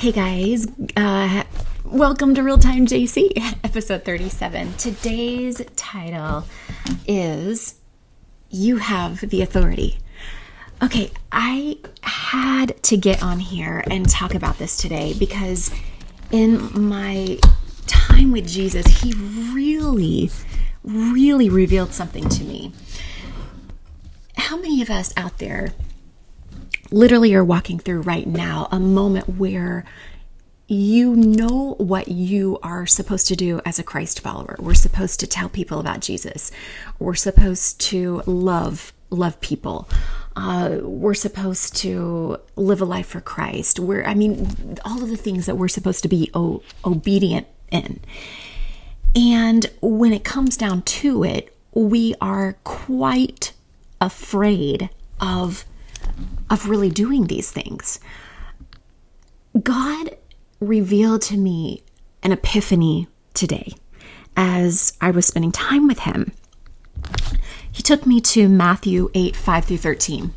Hey guys, welcome to Real Time JC, episode 37. Today's title is You Have the Authority. Okay, I had to get on here and talk about this today because in my time with Jesus, he really revealed something to me. How many of us out there literally are walking through right now a moment where you know what you are supposed to do as a Christ follower? We're supposed to tell people about Jesus. We're supposed to love people. We're supposed to live a life for Christ. All of the things that we're supposed to be obedient in. And when it comes down to it, we are quite afraid of really doing these things. God revealed to me an epiphany today as I was spending time with him. He took me to Matthew 8, 5 through 13,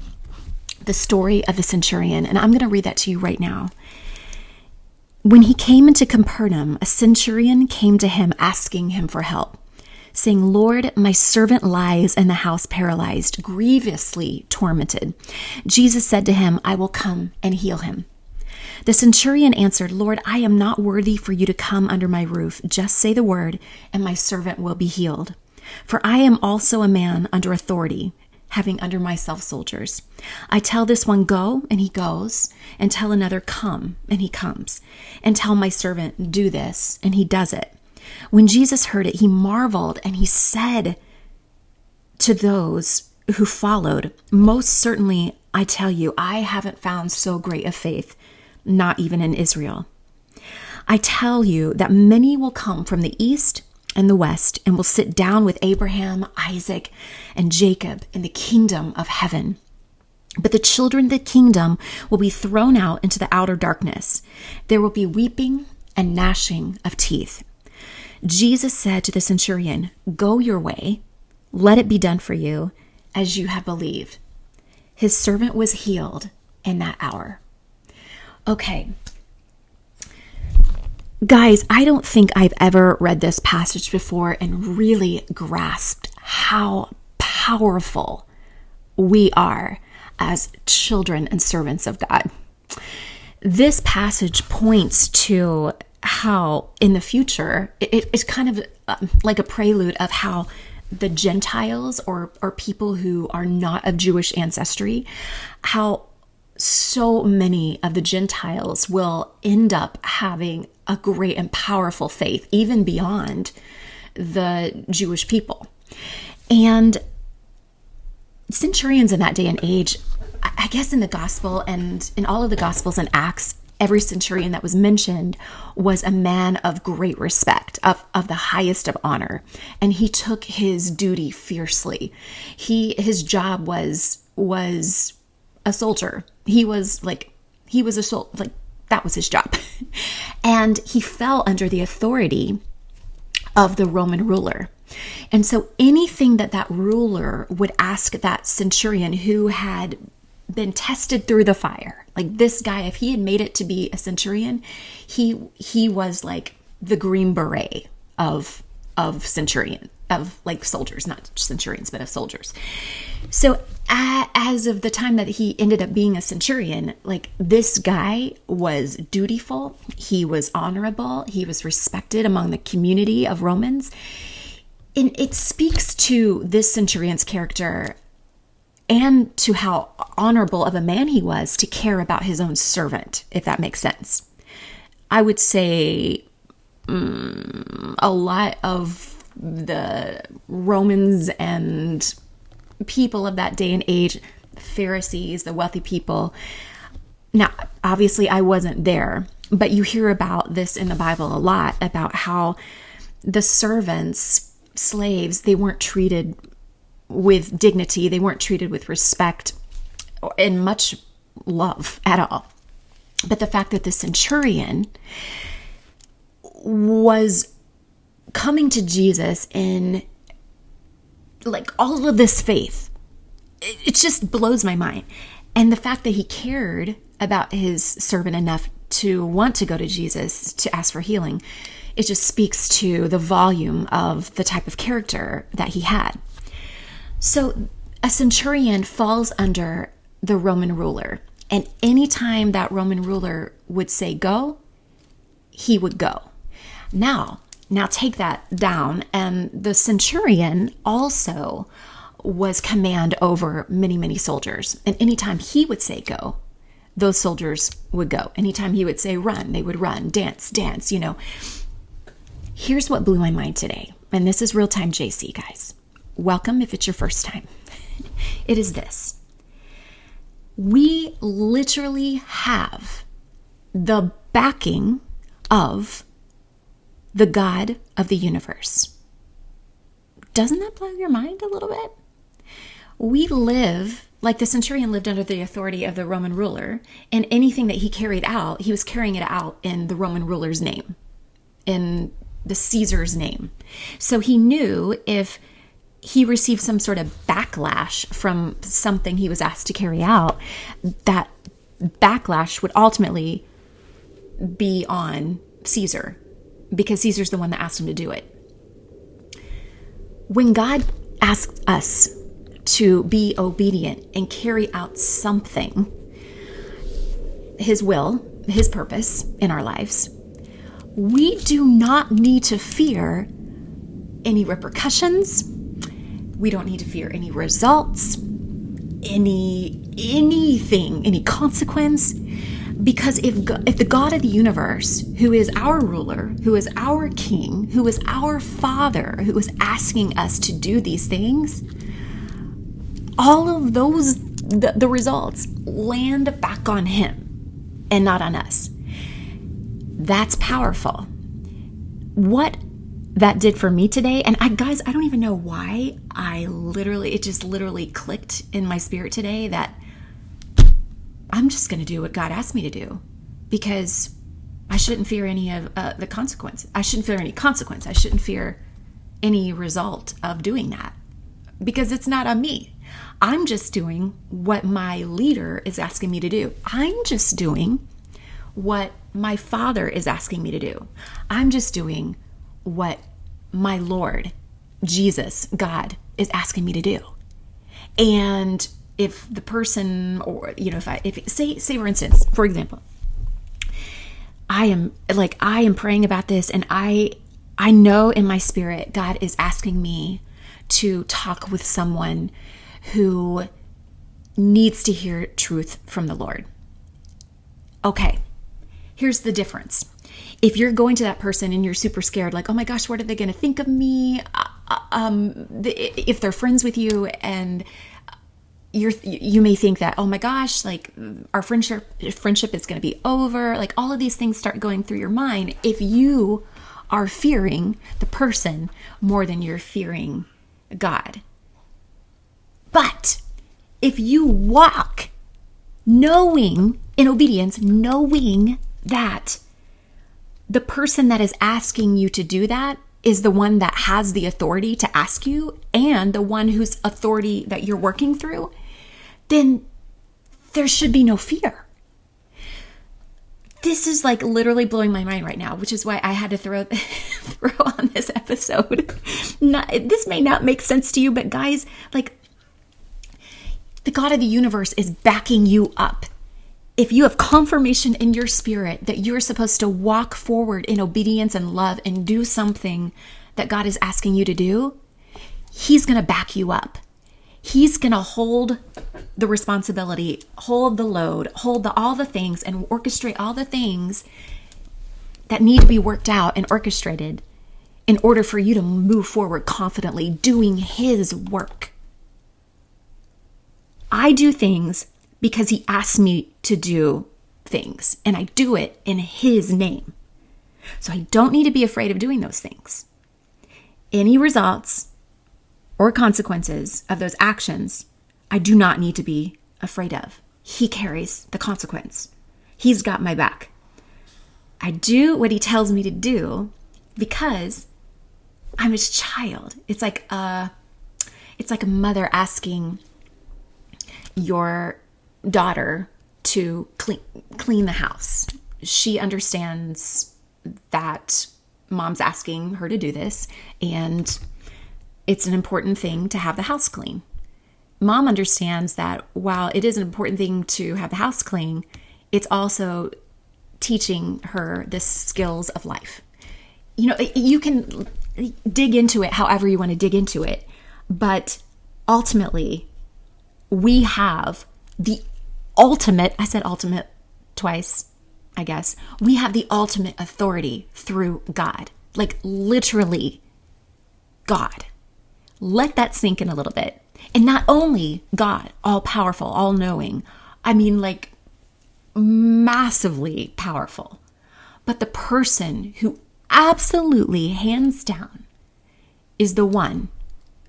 the story of the centurion, and I'm going to read that to you right now. When he came into Capernaum, a centurion came to him asking him for help, saying, "Lord, my servant lies in the house paralyzed, grievously tormented." Jesus said to him, "I will come and heal him." The centurion answered, "Lord, I am not worthy for you to come under my roof. Just say the word, and my servant will be healed. For I am also a man under authority, having under myself soldiers. I tell this one, 'Go,' and he goes, and tell another, 'Come,' and he comes, and tell my servant, 'Do this,' and he does it." When Jesus heard it, he marveled, and he said to those who followed, "Most certainly, I tell you, I haven't found so great a faith, not even in Israel. I tell you that many will come from the east and the west and will sit down with Abraham, Isaac, and Jacob in the kingdom of heaven. But the children of the kingdom will be thrown out into the outer darkness. There will be weeping and gnashing of teeth." Jesus said to the centurion, "Go your way, let it be done for you as you have believed." His servant was healed in that hour. Okay. Guys, I don't think I've ever read this passage before and really grasped how powerful we are as children and servants of God. This passage points to how in the future, it's kind of like a prelude of how the Gentiles or people who are not of Jewish ancestry, how so many of the Gentiles will end up having a great and powerful faith, even beyond the Jewish people. And centurions in that day and age, I guess in the gospel and in all of the gospels and Acts, every centurion that was mentioned was a man of great respect, of the highest of honor. And he took his duty fiercely. His job was a soldier. He was a soldier, like that was his job. And he fell under the authority of the Roman ruler. And so anything that ruler would ask that centurion who had been tested through the fire, like this guy, if he had made it to be a centurion, he was like the green beret of centurion, of like soldiers, not centurions, but of soldiers. So as of the time that he ended up being a centurion, like this guy was dutiful, he was honorable, he was respected among the community of Romans. And it speaks to this centurion's character and to how honorable of a man he was to care about his own servant, if that makes sense. I would say a lot of the Romans and people of that day and age, Pharisees, the wealthy people. Now, obviously, I wasn't there, but you hear about this in the Bible a lot, about how the servants, slaves, they weren't treated with dignity. They weren't treated with respect and much love at all. But the fact that the centurion was coming to Jesus in like all of this faith, it just blows my mind. And the fact that he cared about his servant enough to want to go to Jesus to ask for healing. It just speaks to the volume of the type of character that he had. So a centurion falls under the Roman ruler. And anytime that Roman ruler would say go, he would go. Now take that down. And the centurion also was command over many, many soldiers. And anytime he would say go, those soldiers would go. Anytime he would say run, they would run, dance, you know. Here's what blew my mind today. And this is Real Time JC, guys. Welcome if it's your first time. It is this. We literally have the backing of the God of the universe. Doesn't that blow your mind a little bit? We live, like the centurion lived under the authority of the Roman ruler, and anything that he carried out, he was carrying it out in the Roman ruler's name, in the Caesar's name. So he knew if he received some sort of backlash from something he was asked to carry out, that backlash would ultimately be on Caesar, because Caesar's the one that asked him to do it. When God asks us to be obedient and carry out something, his will, his purpose in our lives, we do not need to fear any repercussions. We don't need to fear any results, anything, any consequence. Because if the God of the universe, who is our ruler, who is our king, who is our father, who is asking us to do these things, all of those, the results land back on him and not on us. That's powerful. What that did for me today, and I don't even know why, it just literally clicked in my spirit today that I'm just going to do what God asked me to do, because I shouldn't fear any of the consequences. I shouldn't fear any consequence. I shouldn't fear any result of doing that, because it's not on me. I'm just doing what my leader is asking me to do. I'm just doing what my Father is asking me to do. I'm just doing what my Lord, Jesus, God, is asking me to do. And if the person, or, you know, if say for instance, for example, I am praying about this, and I know in my spirit God is asking me to talk with someone who needs to hear truth from the Lord. Okay, here's the difference. If you're going to that person and you're super scared, like, oh my gosh, what are they going to think of me? If they're friends with you, and you may think that, oh my gosh, like our friendship is going to be over. Like all of these things start going through your mind if you are fearing the person more than you're fearing God. But if you walk knowing, in obedience, knowing that the person that is asking you to do that is the one that has the authority to ask you, and the one whose authority that you're working through, then there should be no fear. This is like literally blowing my mind right now, which is why I had to throw on this episode. This may not make sense to you, but guys, like, the God of the universe is backing you up. If you have confirmation in your spirit that you're supposed to walk forward in obedience and love and do something that God is asking you to do, He's going to back you up. He's going to hold the responsibility, hold the load, hold all the things, and orchestrate all the things that need to be worked out and orchestrated in order for you to move forward confidently doing His work. I do things because He asks me to do things, and I do it in His name. So I don't need to be afraid of doing those things. Any results or consequences of those actions, I do not need to be afraid of. He carries the consequence. He's got my back. I do what He tells me to do because I'm His child. It's like a mother asking your daughter to clean the house. she understands that mom's asking her to do this, and it's an important thing to have the house clean. Mom understands that while it is an important thing to have the house clean, it's also teaching her the skills of life. You know, you can dig into it however you want to dig into it, but ultimately, we have the ultimate, I said ultimate twice, I guess. We have the ultimate authority through God, like literally God. Let that sink in a little bit. And not only God, all powerful, all knowing, I mean like massively powerful, but the person who absolutely hands down is the one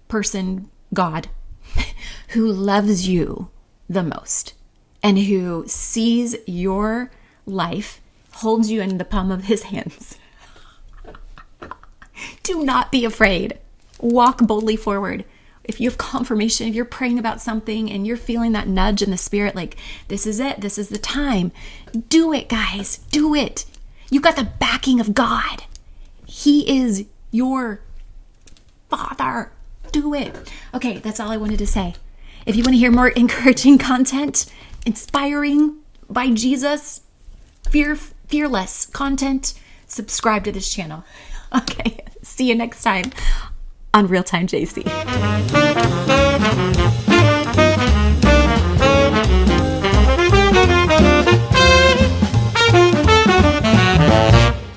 person, God, who loves you the most and who sees your life, holds you in the palm of his hands. Do not be afraid. Walk boldly forward. If you have confirmation, if you're praying about something and you're feeling that nudge in the spirit, like this is it, this is the time, do it, guys, do it. You got the backing of God. He is your Father. Do it. Okay, that's all I wanted to say. If you want to hear more encouraging content, inspiring by Jesus, fearless content, subscribe to this channel. Okay, see you next time on Real Time JC.